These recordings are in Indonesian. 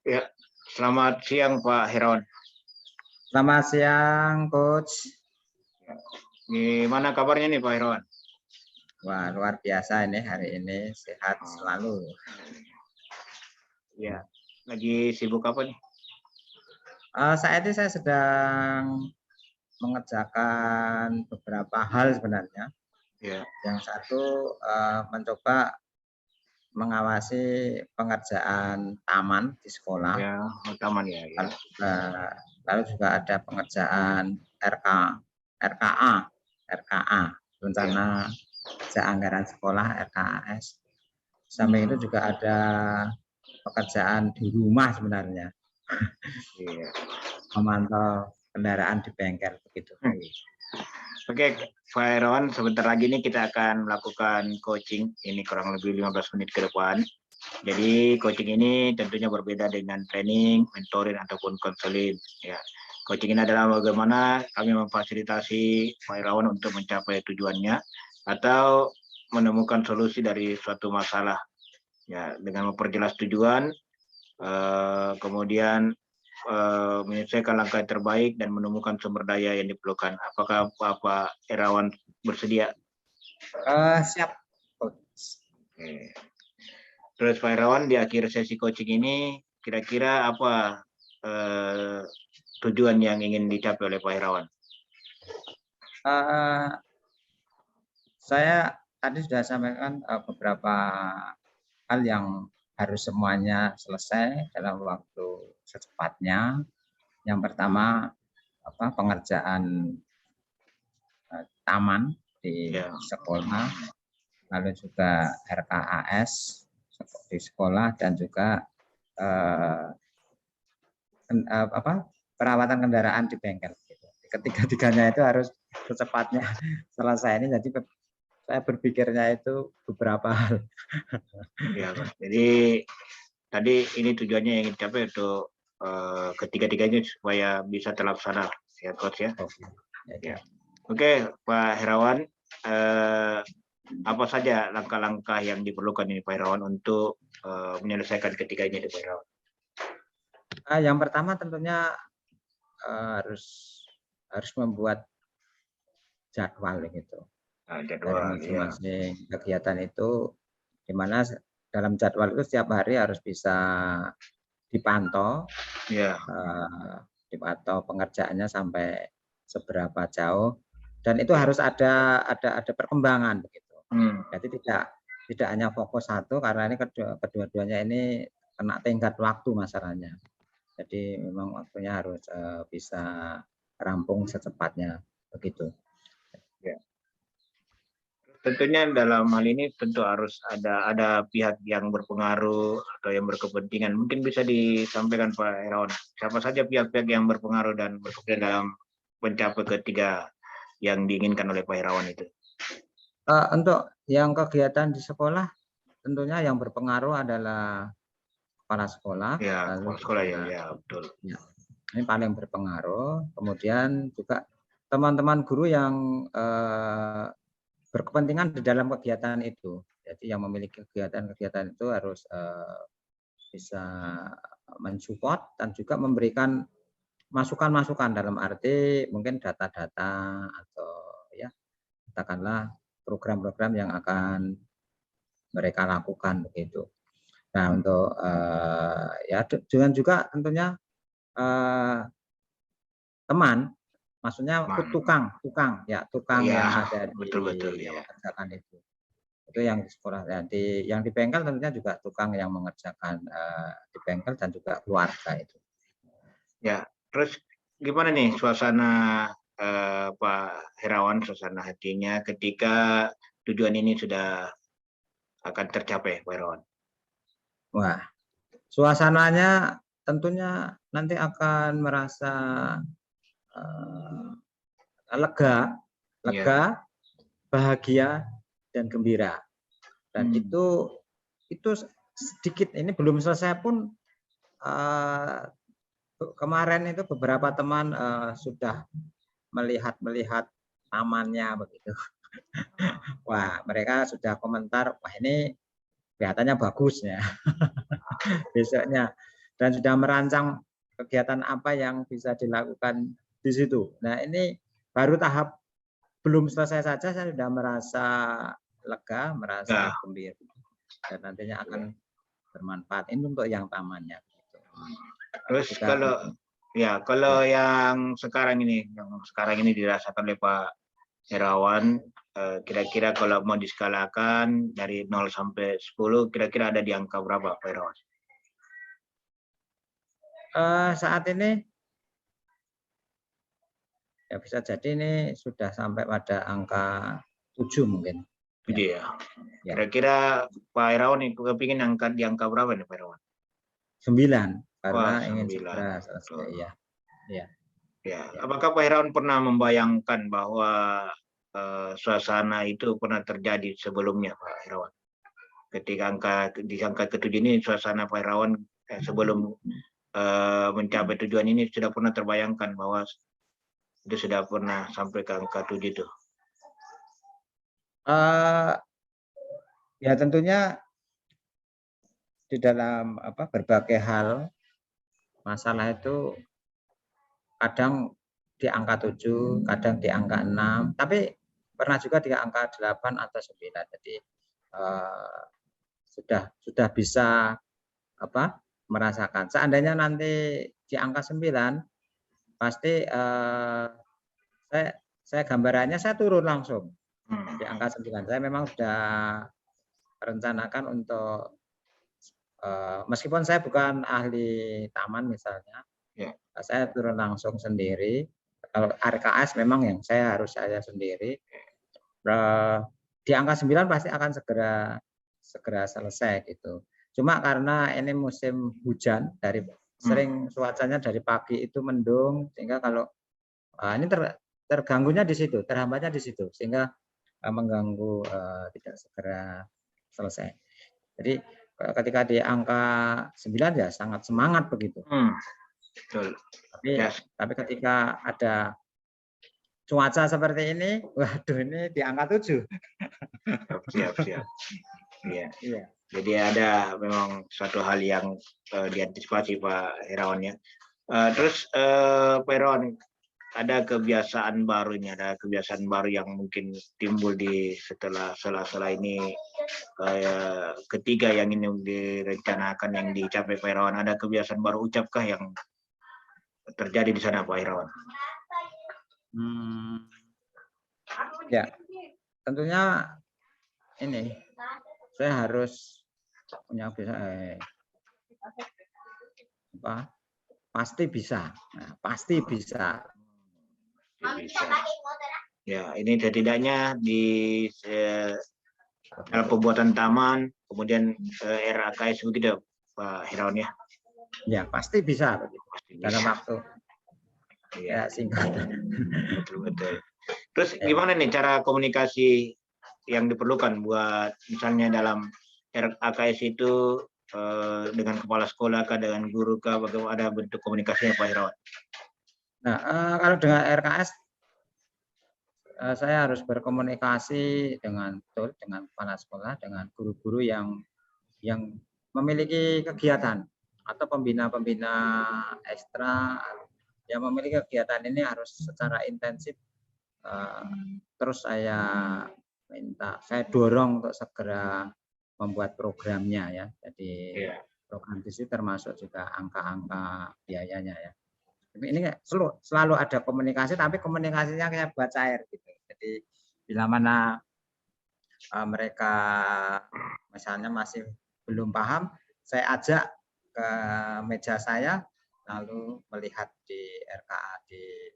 Ya, selamat siang Pak Herawan. Selamat siang, Coach. Gimana kabarnya nih Pak Herawan? Wah, luar biasa ini hari ini, sehat selalu. Ya, lagi sibuk apa nih? Saat ini saya sedang mengerjakan beberapa hal sebenarnya. Ya. Yang satu mencoba mengawasi pengerjaan taman di sekolah. Ya, taman ya. Ya. Lalu juga ada pengerjaan RKA, rencana kerja anggaran sekolah RKAS. Sampai itu juga ada pekerjaan di rumah sebenarnya. Iya. Memantau kendaraan di bengkel begitu. Oke, Pak Herawan, sebentar lagi nih kita akan melakukan coaching. Ini kurang lebih 15 menit ke depan. Jadi coaching ini tentunya berbeda dengan training, mentoring ataupun konseling. Ya, coaching ini adalah bagaimana kami memfasilitasi Pak Herawan untuk mencapai tujuannya atau menemukan solusi dari suatu masalah. Ya, dengan memperjelas tujuan, kemudian menyelesaikan langkah yang terbaik dan menemukan sumber daya yang diperlukan. Apakah Pak Herawan bersedia? Siap. Oke. Terus Pak Herawan, di akhir sesi coaching ini kira-kira apa tujuan yang ingin dicapai oleh Pak Herawan? Saya tadi sudah sampaikan beberapa hal yang harus semuanya selesai dalam waktu secepatnya. Yang pertama pengerjaan taman di sekolah, lalu juga RKAS di sekolah, dan juga perawatan kendaraan di bengkel. Ketiga-tiganya itu harus secepatnya selesai. Ini jadi saya berpikirnya itu beberapa hal. Ya, jadi tadi ini tujuannya yang ingin dicapai untuk ketiga-tiganya supaya bisa terlaksana, ya Coach ya. Ya. Oke, Pak Herawan, apa saja langkah-langkah yang diperlukan ini Pak Herawan untuk menyelesaikan ketiganya di Pak Herawan? Yang pertama tentunya harus membuat jadwal gitu. Dari masing-masing kegiatan itu, di mana dalam jadwal itu setiap hari harus bisa dipantau, dipantau pengerjaannya sampai seberapa jauh, dan itu harus ada perkembangan begitu. Jadi tidak hanya fokus satu, karena ini kedua-duanya ini kena tingkat waktu masalahnya. Jadi memang waktunya harus bisa rampung secepatnya begitu. Ya. Tentunya dalam hal ini tentu harus ada pihak yang berpengaruh atau yang berkepentingan. Mungkin bisa disampaikan Pak Herawan, siapa saja pihak-pihak yang berpengaruh dan berkepentingan dalam mencapai ketiga yang diinginkan oleh Pak Herawan itu? Untuk yang kegiatan di sekolah, tentunya yang berpengaruh adalah kepala sekolah. Ya, kepala sekolah ya, betul. Ya, ini paling berpengaruh. Kemudian juga teman-teman guru yang berkepentingan di dalam kegiatan itu. Jadi yang memiliki kegiatan-kegiatan itu harus bisa mensupport dan juga memberikan masukan-masukan, dalam arti mungkin data-data atau ya katakanlah program-program yang akan mereka lakukan begitu. Nah, untuk ya dengan juga tentunya teman, maksudnya tukang yang ada di mengerjakan itu yang di sekolah. Yang di bengkel tentunya juga tukang yang mengerjakan di bengkel dan juga keluarga itu. Ya, terus gimana nih suasana Pak Herawan, suasana hatinya ketika tujuan ini sudah akan tercapai, Pak Herawan? Wah, suasananya tentunya nanti akan merasa lega, bahagia, dan gembira. Dan itu sedikit, ini belum selesai pun kemarin itu beberapa teman sudah melihat tamannya begitu. Wah, mereka sudah komentar, wah ini kelihatannya bagus ya besoknya, dan sudah merancang kegiatan apa yang bisa dilakukan di situ. Nah ini baru tahap belum selesai saja saya sudah merasa lega, merasa Ya. gembira, dan nantinya akan bermanfaat ini untuk yang tamannya. Terus kalau yang sekarang ini dirasakan oleh Pak Herawan, kira-kira kalau mau diskalakan dari 0 sampai 10, kira-kira ada di angka berapa Pak Herawan? Saat ini ya bisa jadi ini sudah sampai pada angka 7 mungkin. 7 ya. Kira-kira Pak Herawan nih kepingin angkat di angka berapa nih Pak Herawan? 9 karena Wah, ingin 9. segera selesai ya. Ya. Apakah Pak Herawan pernah membayangkan bahwa suasana itu pernah terjadi sebelumnya Pak Herawan? Ketika di angka ke-7 ini suasana Pak Herawan sebelum mencapai tujuan ini sudah pernah terbayangkan bahwa itu sudah pernah sampai ke angka 7 itu? Ya tentunya di dalam berbagai hal masalah itu kadang di angka 7, kadang di angka 6, tapi pernah juga di angka 8 atau 9. Jadi sudah bisa merasakan. Seandainya nanti di angka 9 pasti saya gambarannya saya turun langsung di angka 9. Saya memang sudah rencanakan untuk meskipun saya bukan ahli taman misalnya, saya turun langsung sendiri. Kalau RKS memang yang saya sendiri. Di angka 9 pasti akan segera selesai gitu. Cuma karena ini musim hujan, sering cuacanya dari pagi itu mendung, sehingga kalau ini terganggunya di situ, terhambatnya di situ, sehingga mengganggu tidak segera selesai. Jadi ketika di angka 9 ya sangat semangat begitu. Betul. Tapi ketika ada cuaca seperti ini, waduh ini di angka 7. Siap. Iya. Jadi ada memang suatu hal yang diantisipasi Pak Herawan ya. Terus Pak Herawan, ada kebiasaan baru yang mungkin timbul setelah ini ketiga yang ini direncanakan yang dicapai Pak Herawan. Ada kebiasaan baru ucapkah yang terjadi di sana Pak Herawan? Ya, tentunya ini saya harus punya pasti bisa. Nah, pasti bisa. Ya, ini setidaknya di dalam pembuatan taman, kemudian RAKS begitu Pak Herawan ya? Ya, pasti bisa begitu. Dalam waktu ya singkat. Betul. Terus gimana nih cara komunikasi yang diperlukan buat misalnya dalam RAKS itu dengan kepala sekolah kah, dengan guru kah, bagaimana ada bentuk komunikasinya Pak Herawan? Nah, kalau dengan RKS saya harus berkomunikasi dengan kepala sekolah, dengan guru-guru yang memiliki kegiatan atau pembina-pembina ekstra yang memiliki kegiatan ini harus secara intensif terus saya dorong untuk segera membuat programnya ya. Jadi program di situ termasuk juga angka-angka biayanya ya. Ini selalu ada komunikasi, tapi komunikasinya kayak buat cair gitu. Jadi bila mana mereka misalnya masih belum paham, saya ajak ke meja saya, lalu melihat di RKA,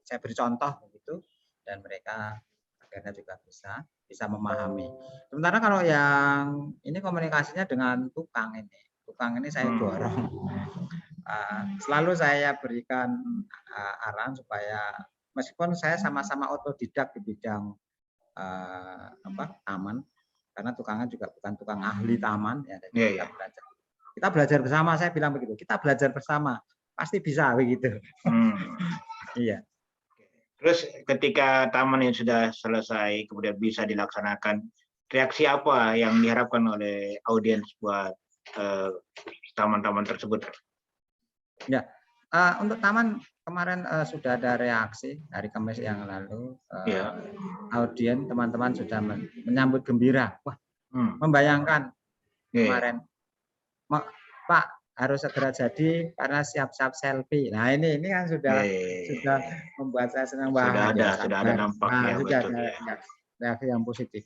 saya beri contoh begitu, dan mereka akhirnya juga bisa memahami. Sementara kalau yang ini komunikasinya dengan tukang ini saya dorong. Selalu saya berikan arahan supaya meskipun saya sama-sama otodidak di bidang taman, karena tukangnya juga bukan tukang ahli taman ya, jadi kita belajar bersama, saya bilang begitu, kita belajar bersama pasti bisa begitu. Iya. Terus ketika taman yang sudah selesai kemudian bisa dilaksanakan, reaksi apa yang diharapkan oleh audiens buat taman-taman tersebut? Ya, untuk taman kemarin sudah ada reaksi hari Kamis yang lalu. Ya. Audiens teman-teman sudah menyambut gembira. Wah, membayangkan kemarin, Pak harus segera jadi karena siap-siap selfie. Nah ini kan sudah membuat saya senang bahagia. Sudah ada nampak ya, sudah betul, ada reaksi yang positif.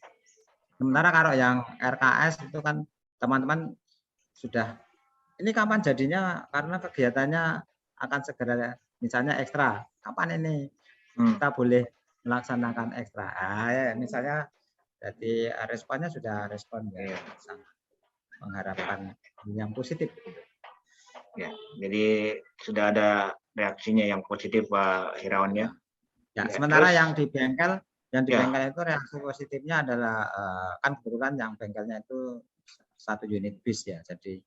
Sementara kalau yang RKS itu kan teman-teman sudah, ini kapan jadinya, karena kegiatannya akan segera, misalnya ekstra, kapan ini kita boleh melaksanakan ekstra. Ya, misalnya jadi responnya sudah respon ya, sangat mengharapkan yang positif. Ya, jadi sudah ada reaksinya yang positif Pak Hirawan ya. Ya, sementara terus, yang di bengkel itu reaksi positifnya adalah kan kebetulan yang bengkelnya itu 1 unit bis ya, jadi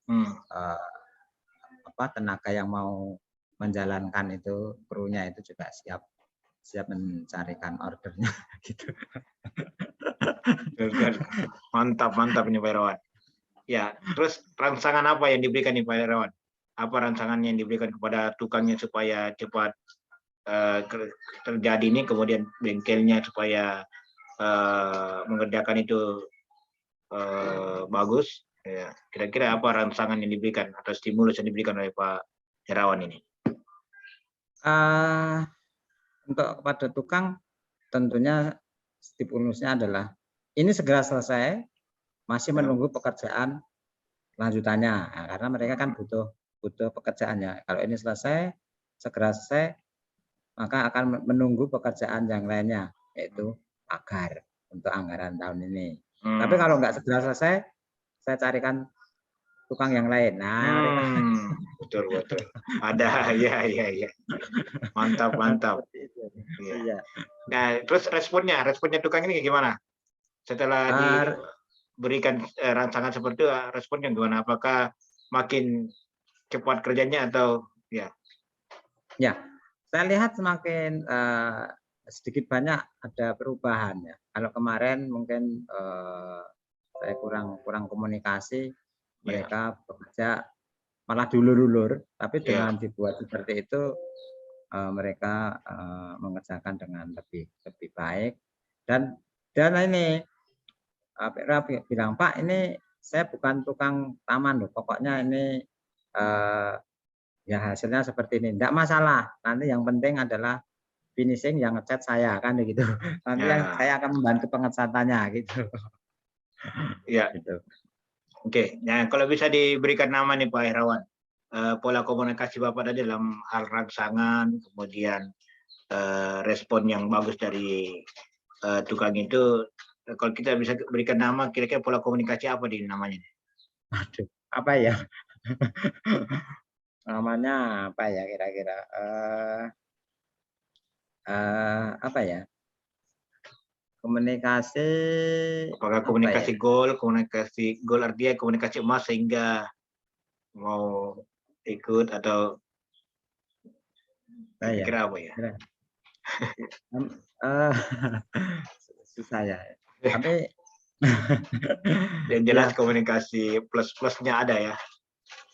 tenaga yang mau menjalankan itu, krunya itu juga siap mencarikan ordernya gitu. Mantap ini Pak Hirawan. Ya, terus rangsangan apa yang diberikan nih Pak Hirawan? Apa rangsangan yang diberikan kepada tukangnya supaya cepat terjadi ini, kemudian bengkelnya supaya mengerjakan itu bagus? Ya, kira-kira apa rangsangan yang diberikan atau stimulus yang diberikan oleh Pak Hirawan ini? Untuk kepada tukang tentunya stimulusnya adalah ini segera selesai, masih menunggu pekerjaan lanjutannya. Nah, karena mereka kan butuh pekerjaannya. Kalau ini segera selesai, maka akan menunggu pekerjaan yang lainnya, yaitu pagar untuk anggaran tahun ini. Tapi kalau nggak segera selesai, saya carikan tukang yang lain. Nah, betul. Ada, ya. Mantap. Iya. Nah, terus responnya tukang ini gimana? Setelah diberikan rancangan seperti itu, responnya gimana? Apakah makin cepat kerjanya atau ya? Ya, saya lihat semakin sedikit banyak ada perubahan ya. Kalau kemarin mungkin saya kurang komunikasi, mereka bekerja malah dulur-dulur, tapi dengan dibuat seperti itu mereka mengerjakan dengan lebih baik. Dan ini bilang, Pak, ini saya bukan tukang taman loh, pokoknya ini ya hasilnya seperti ini, enggak masalah, nanti yang penting adalah finishing, yang ngecat saya kan gitu. Nanti yang saya akan membantu pengecatannya gitu. Iya. Gitu. Oke, nah kalau bisa diberikan nama nih Pak Hirawan, pola komunikasi Bapak tadi dalam hal rangsangan, kemudian respon yang bagus dari tukang itu, kalau kita bisa berikan nama, kira-kira pola komunikasi apa di namanya? Aduh, apa ya? Namanya apa ya kira-kira? Apa ya? Komunikasi. Apakah komunikasi goal? Komunikasi goal artinya komunikasi emas sehingga mau ikut atau kira-kira apa ya? Susah ya. Tapi yang jelas komunikasi plus-plusnya ada ya.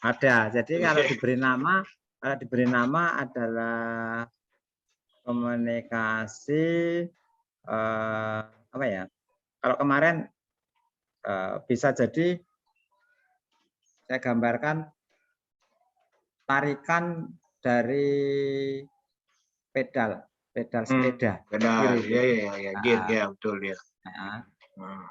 Ada. Jadi kalau diberi nama adalah komunikasi apa ya? Kalau kemarin bisa jadi saya gambarkan tarikan dari pedal sepeda. Pedal, ya, gear, ya betul ya.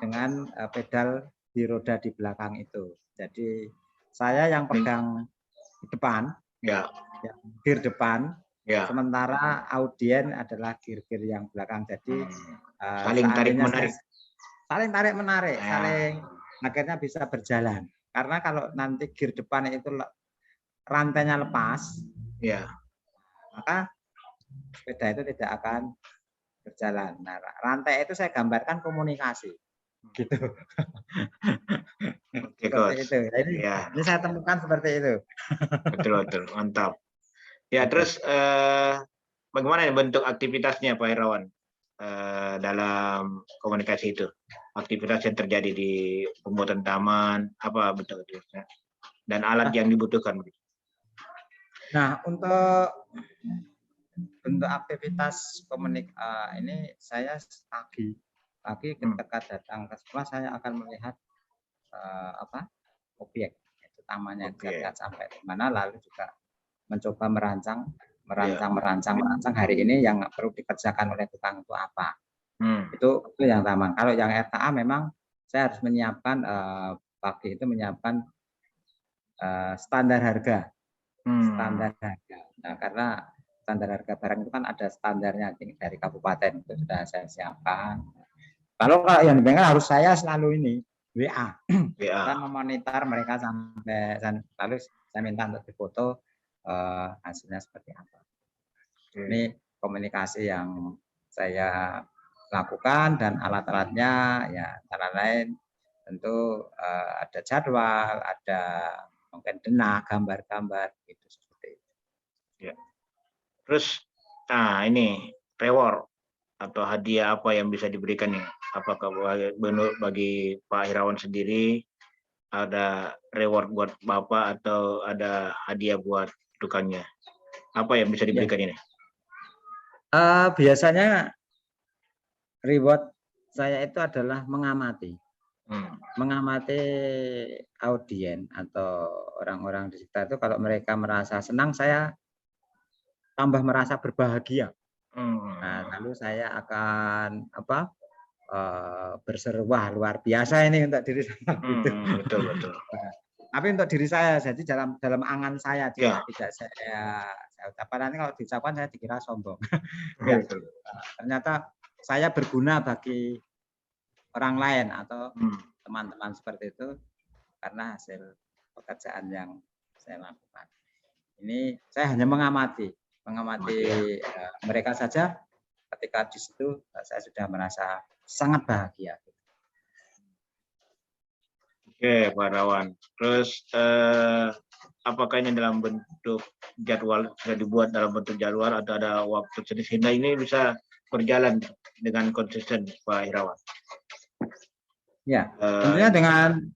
Dengan pedal di roda di belakang itu. Jadi saya yang pegang di depan, yang gear depan, sementara audien adalah gear yang belakang. Jadi saling tarik menarik, saling akhirnya bisa berjalan. Karena kalau nanti gear depan itu rantainya lepas, maka sepeda itu tidak akan berjalan. Nah, rantai itu saya gambarkan komunikasi, gitu. Seperti itu. Ini saya temukan seperti itu. Betul, mantap. Ya, terus bagaimana bentuk aktivitasnya Pak Hirawan dalam komunikasi itu? aktivitas yang terjadi di pembuatan taman, apa betul dan alat yang dibutuhkan. Nah, untuk aktivitas ini saya pagi ketika datang ke sekolah saya akan melihat objek itu tamannya lihat sampai di mana, lalu juga mencoba merancang hari ini yang perlu dikerjakan oleh tukang itu apa. Itu yang taman. Kalau yang RKA memang saya harus menyiapkan pagi itu menyiapkan standar harga. Nah, karena standar harga barang itu kan ada standarnya dari kabupaten, itu sudah saya siapkan. Kalau yang dipegang harus saya selalu ini WA. Dan memonitor mereka sampai lalu saya minta untuk difoto hasilnya seperti apa. Ini komunikasi yang saya lakukan, dan alat-alatnya ya antara lain tentu ada jadwal, ada mungkin denah, gambar-gambar gitu seperti itu. Ya. Terus, nah ini reward atau hadiah apa yang bisa diberikan nih? Apakah bagi Pak Hirawan sendiri ada reward buat Bapak atau ada hadiah buat tukangnya? Apa yang bisa diberikan ini? Biasanya reward saya itu adalah mengamati audien atau orang-orang di sekitar itu. Kalau mereka merasa senang, saya tambah merasa berbahagia. Nah, lalu saya akan berseru, wah luar biasa ini untuk diri saya. Betul. Tapi untuk diri saya, jadi dalam angan saya juga tidak saya ucapkan. Nanti kalau diucapkan saya dikira sombong. Ternyata saya berguna bagi orang lain atau teman-teman seperti itu karena hasil pekerjaan yang saya lakukan. Ini saya hanya mengamati mereka saja. Ketika di situ saya sudah merasa sangat bahagia. Oke, Pak Hirawan. Terus apakah ini dalam bentuk jadwal, sudah dibuat dalam bentuk jadwal atau ada waktu sehingga ini bisa berjalan dengan konsisten, Pak Hirawan? Ya, tentunya dengan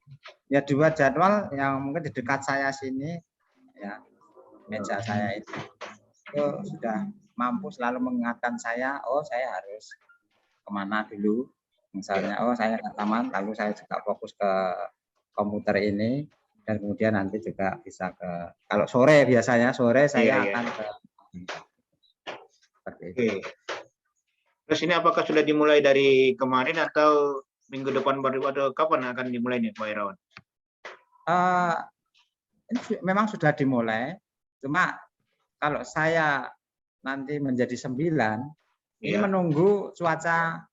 dibuat jadwal yang mungkin di dekat saya sini, ya meja saya itu sudah mampu selalu mengingatkan saya, saya harus kemana dulu, misalnya saya ke taman, lalu saya juga fokus ke komputer ini, dan kemudian nanti juga bisa ke, kalau sore biasanya saya akan ke seperti itu. Terus ini apakah sudah dimulai dari kemarin atau minggu depan baru, atau kapan akan dimulai nih Pak Hirawan? Ini memang sudah dimulai, cuma kalau saya nanti menjadi 9, ini menunggu cuaca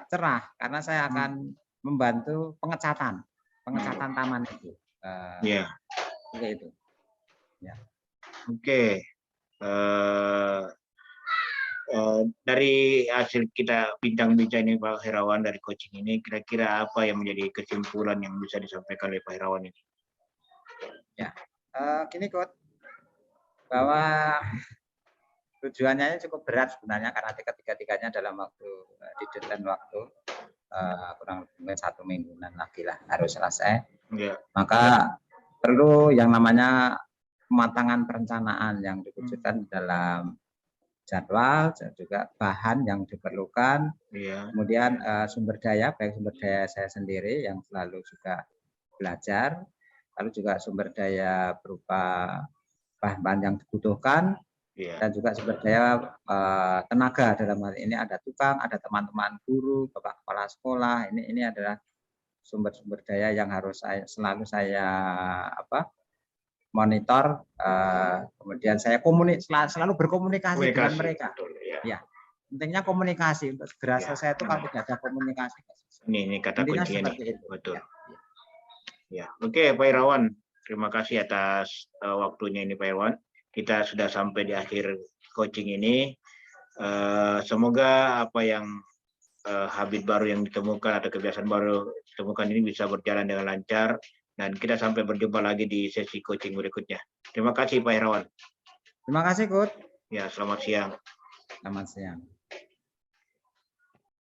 cerah, karena saya akan membantu pengecatan taman itu. Seperti itu. Ya. Oke. Dari hasil kita bincang-bincang ini Pak Hirawan, dari coaching ini, kira-kira apa yang menjadi kesimpulan yang bisa disampaikan oleh Pak Hirawan ini? Ya, gini Coach, bahwa tujuannya cukup berat sebenarnya, karena ketiga-tiganya dalam di deadline waktu kurang lebih 1 mingguan lagi lah harus selesai. Maka perlu yang namanya pematangan perencanaan yang diwujudkan dalam jadwal, dan juga bahan yang diperlukan, kemudian sumber daya, baik sumber daya saya sendiri yang selalu juga belajar, lalu juga sumber daya berupa bahan-bahan yang dibutuhkan, dan juga sumber daya tenaga. Dalam hal ini ada tukang, ada teman-teman guru, bapak kepala sekolah. Ini adalah sumber-sumber daya yang harus selalu saya monitor, kemudian saya selalu berkomunikasi dengan mereka. Ya, pentingnya komunikasi. Untuk segera selesai itu kalau tidak ada komunikasi. Ini kata kuncinya nih. Betul. Ya. Oke, Pak Hirawan, terima kasih atas waktunya ini Pak Hirawan. Kita sudah sampai di akhir coaching ini. Semoga apa yang habit baru yang ditemukan atau kebiasaan baru ditemukan ini bisa berjalan dengan lancar, dan kita sampai berjumpa lagi di sesi coaching berikutnya. Terima kasih Pak Hirawan. Terima kasih Coach. Ya, selamat siang. Selamat siang.